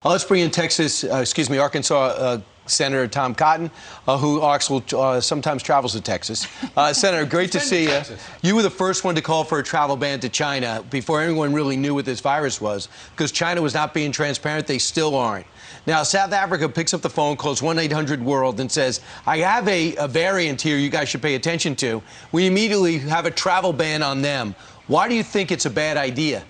Let's bring in Arkansas Senator Tom Cotton, who also sometimes travels to Texas. Senator, great to see you. You were the first one to call for a travel ban to China before anyone really knew what this virus was, because China was not being transparent. They still aren't. Now, South Africa picks up the phone, calls 1-800-WORLD, and says, I have a variant here you guys should pay attention to. We immediately have a travel ban on them. Why do you think it's a bad idea?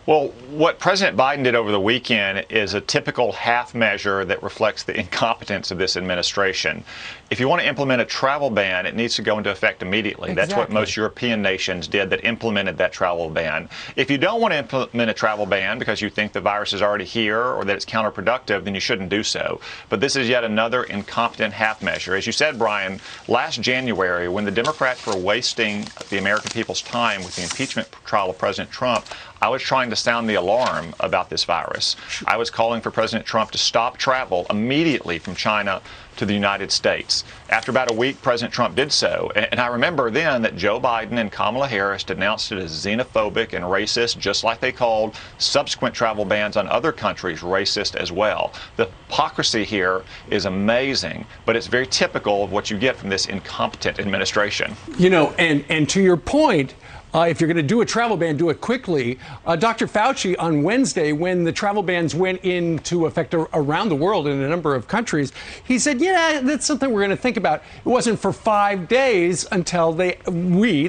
Well, what President Biden did over the weekend is a typical half measure that reflects the incompetence of this administration. If you want to implement a travel ban, it needs to go into effect immediately. Exactly. That's what most European nations did that implemented that travel ban. If you don't want to implement a travel ban because you think the virus is already here or that it's counterproductive, then you shouldn't do so. But this is yet another incompetent half measure. As you said, Brian, last January, when the Democrats were wasting the American people's time with the impeachment trial of President Trump, I was trying to sound the alarm about this virus. I was calling for President Trump to stop travel immediately from China to the United States. After about a week, President Trump did so. And I remember then that Joe Biden and Kamala Harris denounced it as xenophobic and racist, just like they called subsequent travel bans on other countries racist as well. The hypocrisy here is amazing, but it's very typical of what you get from this incompetent administration. You know, and to your point, if you're going to do a travel ban, do it quickly. Dr. Fauci on Wednesday, when the travel bans went into effect around the world in a number of countries, he said, yeah, that's something we're going to think about. It wasn't for 5 days until the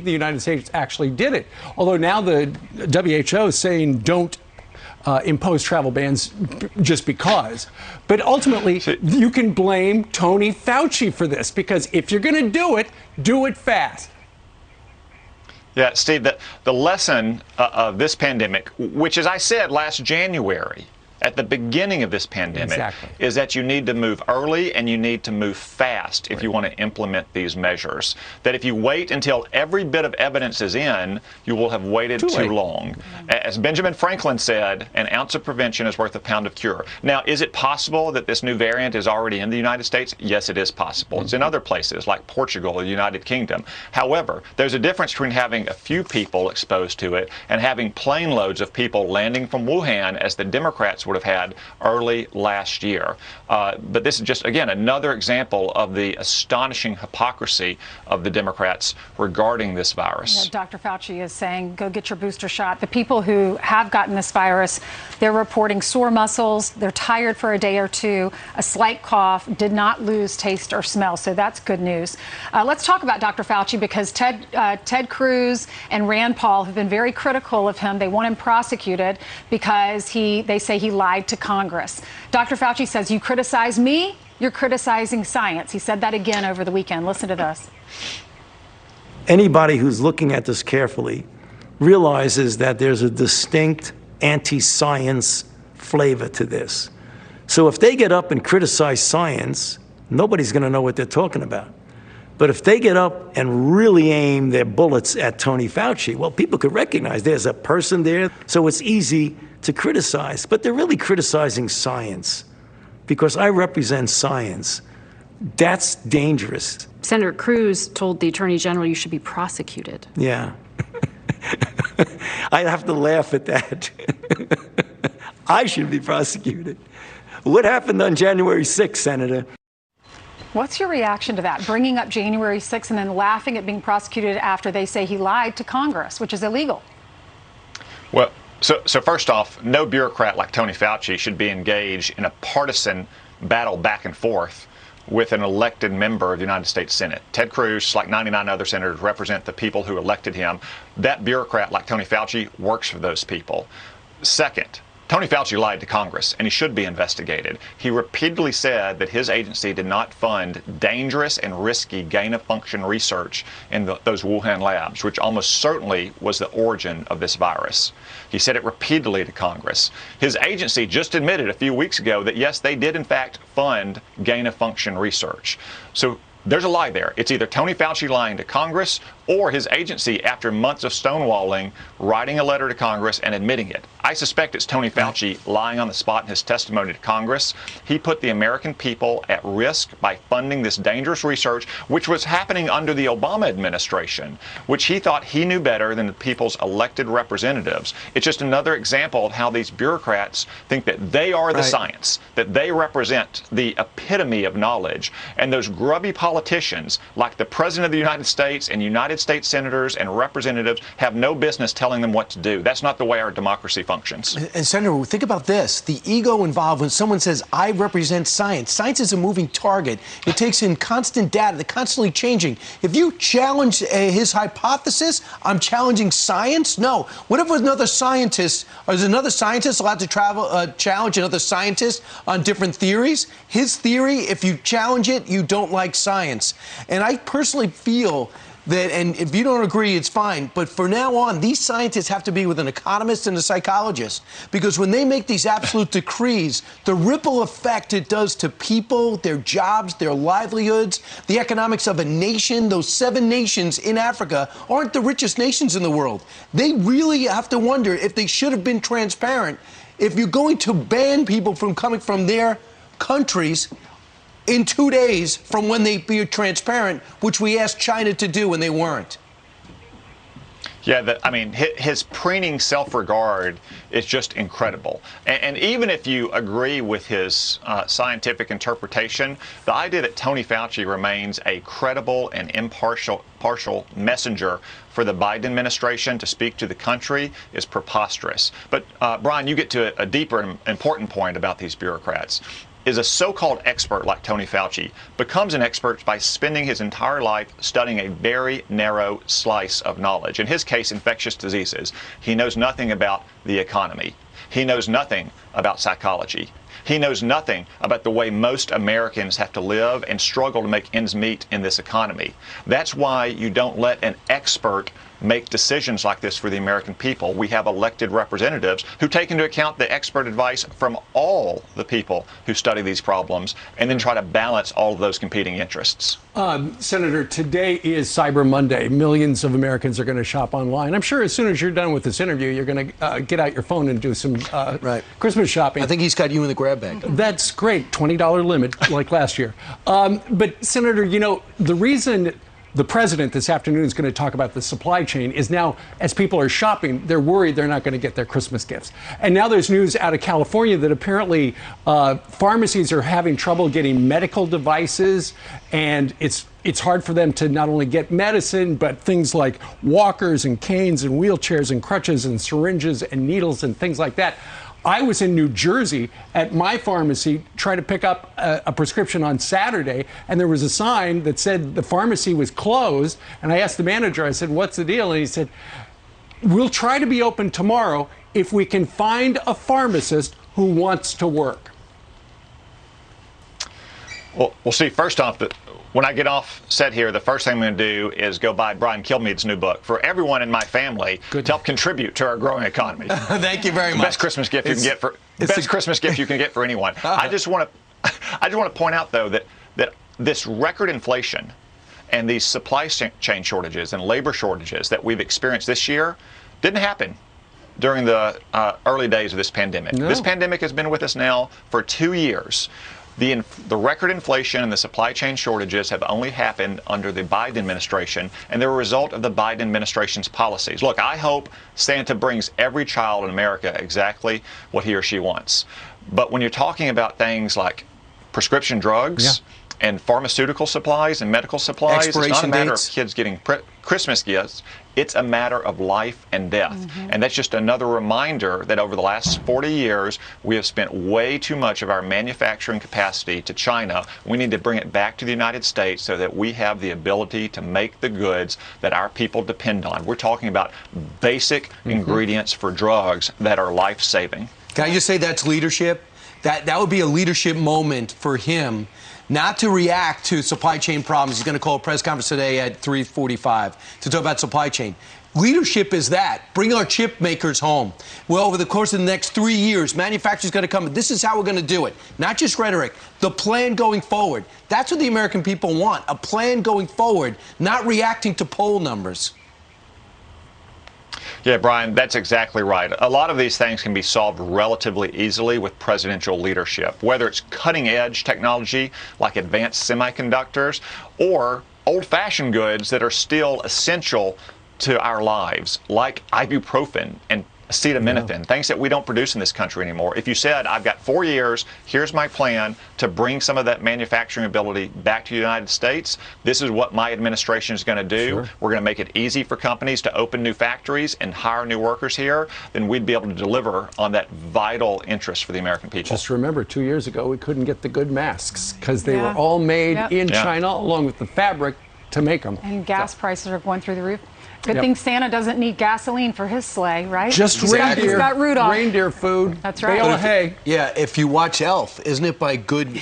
United States, actually did it. Although now the WHO is saying don't impose travel bans just because. But ultimately, you can blame Tony Fauci for this, because if you're going to do it fast. Yeah, Steve, the lesson of this pandemic, which, as I said last January, at the beginning of this pandemic, is that you need to move early and you need to move fast if you want to implement these measures. That if you wait until every bit of evidence is in, you will have waited too long. As Benjamin Franklin said, an ounce of prevention is worth a pound of cure. Now, is it possible that this new variant is already in the United States? Yes, it is possible. It's in other places like Portugal or the United Kingdom. However, there's a difference between having a few people exposed to it and having plane loads of people landing from Wuhan, as the Democrats would have had early last year. But this is just, again, another example of the astonishing hypocrisy of the Democrats regarding this virus. Yeah, Dr. Fauci is saying, go get your booster shot. The people who have gotten this virus, they're reporting sore muscles, they're tired for a day or two, a slight cough, did not lose taste or smell. So that's good news. Let's talk about Dr. Fauci, because Ted Cruz and Rand Paul have been very critical of him. They want him prosecuted because they say he lied to Congress. Dr. Fauci says, you criticize me, you're criticizing science. He said that again over the weekend. Listen to this. Anybody who's looking at this carefully realizes that there's a distinct anti-science flavor to this. So if they get up and criticize science, nobody's going to know what they're talking about. But if they get up and really aim their bullets at Tony Fauci, well, people could recognize there's a person there, so it's easy to criticize. But they're really criticizing science, because I represent science. That's dangerous. Senator Cruz told the Attorney General you should be prosecuted. Yeah. I'd have to laugh at that. I should be prosecuted. What happened on January 6th, Senator? What's your reaction to that? Bringing up January 6th and then laughing at being prosecuted after they say he lied to Congress, which is illegal. Well, so first off, no bureaucrat like Tony Fauci should be engaged in a partisan battle back and forth with an elected member of the United States Senate. Ted Cruz, like 99 other senators, represent the people who elected him. That bureaucrat like Tony Fauci works for those people. Second, Tony Fauci lied to Congress, and he should be investigated. He repeatedly said that his agency did not fund dangerous and risky gain-of-function research in those Wuhan labs, which almost certainly was the origin of this virus. He said it repeatedly to Congress. His agency just admitted a few weeks ago that, yes, they did in fact fund gain-of-function research. So there's a lie there. It's either Tony Fauci lying to Congress or his agency, after months of stonewalling, writing a letter to Congress and admitting it. I suspect it's Tony Fauci lying on the spot in his testimony to Congress. He put the American people at risk by funding this dangerous research, which was happening under the Obama administration, which he thought he knew better than the people's elected representatives. It's just another example of how these bureaucrats think that they are the science, that they represent the epitome of knowledge, and those grubby politicians like the President of the United States and United States senators and representatives have no business telling them what to do. That's not the way our democracy functions. And Senator, think about this. The ego involved when someone says, I represent science. Science is a moving target. It takes in constant data. They're constantly changing. If you challenge his hypothesis, I'm challenging science? No. What if another scientist, or is another scientist allowed to challenge another scientist on different theories? His theory, if you challenge it, you don't like science. And I personally feel that, and if you don't agree, it's fine, but for now on, these scientists have to be with an economist and a psychologist, because when they make these absolute decrees, the ripple effect it does to people, their jobs, their livelihoods, the economics of a nation, those 7 nations in Africa aren't the richest nations in the world. They really have to wonder if they should have been transparent. If you're going to ban people from coming from their countries in 2 days from when they be transparent, which we asked China to do and they weren't. Yeah, I mean, his preening self-regard is just incredible. And even if you agree with his scientific interpretation, the idea that Tony Fauci remains a credible and impartial messenger for the Biden administration to speak to the country is preposterous. But, Brian, you get to a deeper and important point about these bureaucrats. Is a so-called expert like Tony Fauci becomes an expert by spending his entire life studying a very narrow slice of knowledge. In his case, infectious diseases. He knows nothing about the economy. He knows nothing about psychology. He knows nothing about the way most Americans have to live and struggle to make ends meet in this economy. That's why you don't let an expert make decisions like this for the American people. We have elected representatives who take into account the expert advice from all the people who study these problems and then try to balance all of those competing interests. Senator, today is Cyber Monday. Millions of Americans are going to shop online. I'm sure as soon as you're done with this interview, you're going to get out your phone and do some Christmas shopping. I think he's got you in the grab bag. That's great. $20 limit like last year. But Senator, you know, the reason the president this afternoon is going to talk about the supply chain is now, as people are shopping, they're worried they're not going to get their Christmas gifts. And now there's news out of California that apparently pharmacies are having trouble getting medical devices, and it's hard for them to not only get medicine, but things like walkers and canes and wheelchairs and crutches and syringes and needles and things like that. I was in New Jersey at my pharmacy trying to pick up a prescription on Saturday, and there was a sign that said the pharmacy was closed. And I asked the manager, I said, what's the deal? And he said, we'll try to be open tomorrow if we can find a pharmacist who wants to work. Well, we'll see. First off, when I get off set here, the first thing I'm going to do is go buy Brian Kilmeade's new book for everyone in my family to help contribute to our growing economy. Thank you very much. Best Christmas gift you can get for Christmas gift you can get for anyone. I just want to point out though that this record inflation and these supply chain shortages and labor shortages that we've experienced this year didn't happen during the early days of this pandemic. No. This pandemic has been with us now for 2 years. The record inflation and the supply chain shortages have only happened under the Biden administration, and they're a result of the Biden administration's policies. Look, I hope Santa brings every child in America exactly what he or she wants. But when you're talking about things like prescription drugs and pharmaceutical supplies and medical supplies, it's not a matter of kids getting Christmas gifts. It's a matter of life and death. And that's just another reminder that over the last 40 years, we have spent way too much of our manufacturing capacity to China. We need to bring it back to the United States so that we have the ability to make the goods that our people depend on. We're talking about basic ingredients for drugs that are life-saving. Can I just say that's leadership? That would be a leadership moment for him, not to react to supply chain problems. He's going to call a press conference today at 3:45 to talk about supply chain. Leadership is that. Bring our chip makers home. Well, over the course of the next 3 years, manufacturers going to come. This is how we're going to do it. Not just rhetoric. The plan going forward. That's what the American people want. A plan going forward, not reacting to poll numbers. Yeah, Brian, that's exactly right. A lot of these things can be solved relatively easily with presidential leadership, whether it's cutting-edge technology like advanced semiconductors or old-fashioned goods that are still essential to our lives, like ibuprofen and acetaminophen, things that we don't produce in this country anymore. If you said, I've got 4 years, here's my plan to bring some of that manufacturing ability back to the United States, this is what my administration is going to do. Sure. We're going to make it easy for companies to open new factories and hire new workers here, then we'd be able to deliver on that vital interest for the American people. Just remember, 2 years ago, we couldn't get the good masks because they Yeah. were all made Yep. in Yeah. China along with the fabric to make them. And gas prices are going through the roof. Good Yep. thing Santa doesn't need gasoline for his sleigh, right? Just He's got- reindeer, He's got Rudolph. reindeer food. That's right. Bale But of hay. Yeah, if you watch Elf, isn't it by good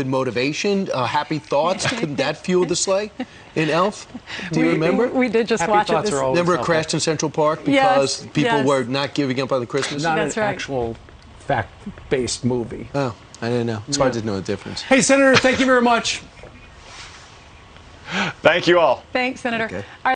motivation, happy thoughts? Couldn't that fuel the sleigh in Elf? Do you remember? We did just Happy watch it. thoughts This, are always Remember it helpful. crashed in Central Park Yes, because people yes. were not giving up on the Christmas? Not That's an right. actual fact-based movie. Oh, I didn't know. It's hard to know the difference. Hey, Senator, thank you very much. Thank you all. Thanks, Senator. Okay. All right.